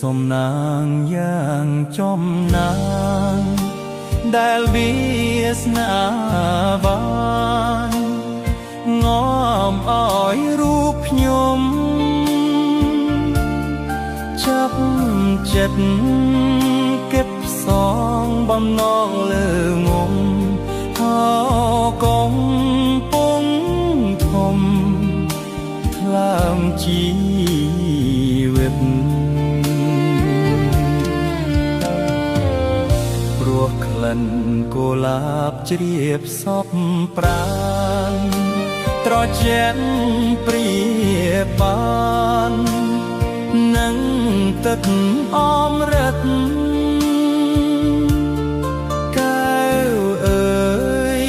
សំណាងយ៉ាងចំណាងដែលវាសនាបានងំអោយរូបខ្ញុំចាប់ចិត្តเก็บสองបំណងលើងំហោកងពងធំថ្លើមជីវិតព្រោះក្លិនគូលាបជ្រាបសពប្រាណត្រជាក់ព្រាបាននឹងទឹកអមរិតកែវអើយ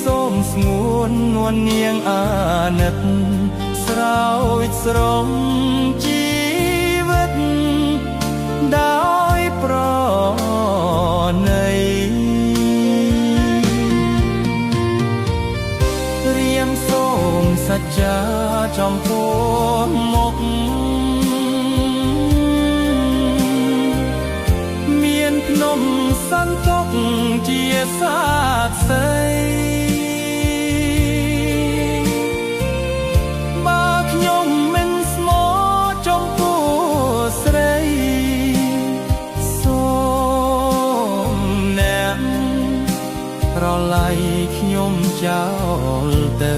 សូមស្ងួននួននាងអាណិតស្រោចស្រមជីវិតដោយប្រណីរៀងសូមសច្ចាចំពោះមុខមានភ្នំសន្ទុកជាសាក្សីបើខ្ញុំមិនស្មោចំពោះស្រីសូមអ្នកប្រឡ័យខ្ញុំចោលទៅ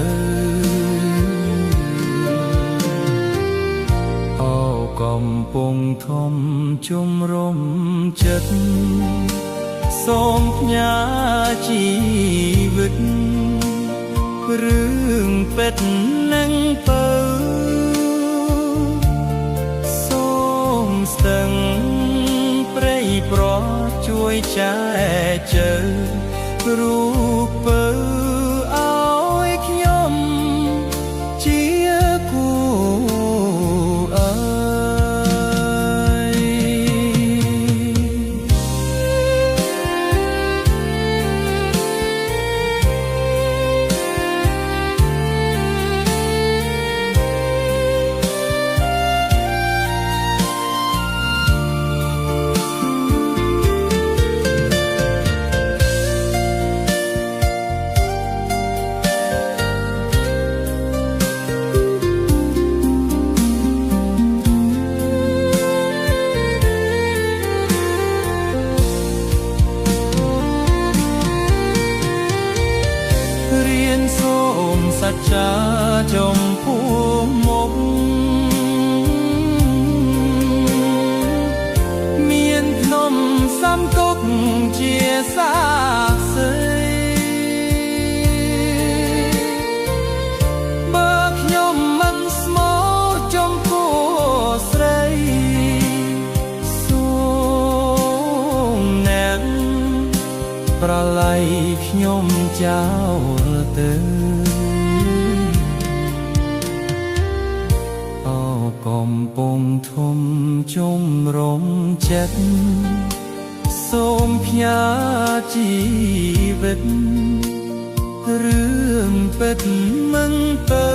កំពុងធំជំរុំចិត្តសូមផ្ញើជីវិតរឿងពេតនឹងទៅសូមស្ទឹងព្រៃប្រជួយចែកជើរូបពើឲ្យខ្ញុំជាគូសច្ចាចំពោះមុខមានភ្នំសំទុកជាសាក្សីបើខ្ញុំមិនស្មោចំពោះស្រីសូមអ្នកប្រឡ័យខ្ញុំចោលទៅកំពុងធំជំរុំចិត្តសូមផ្ញើជីវិតរឿងពិតមិនទៅ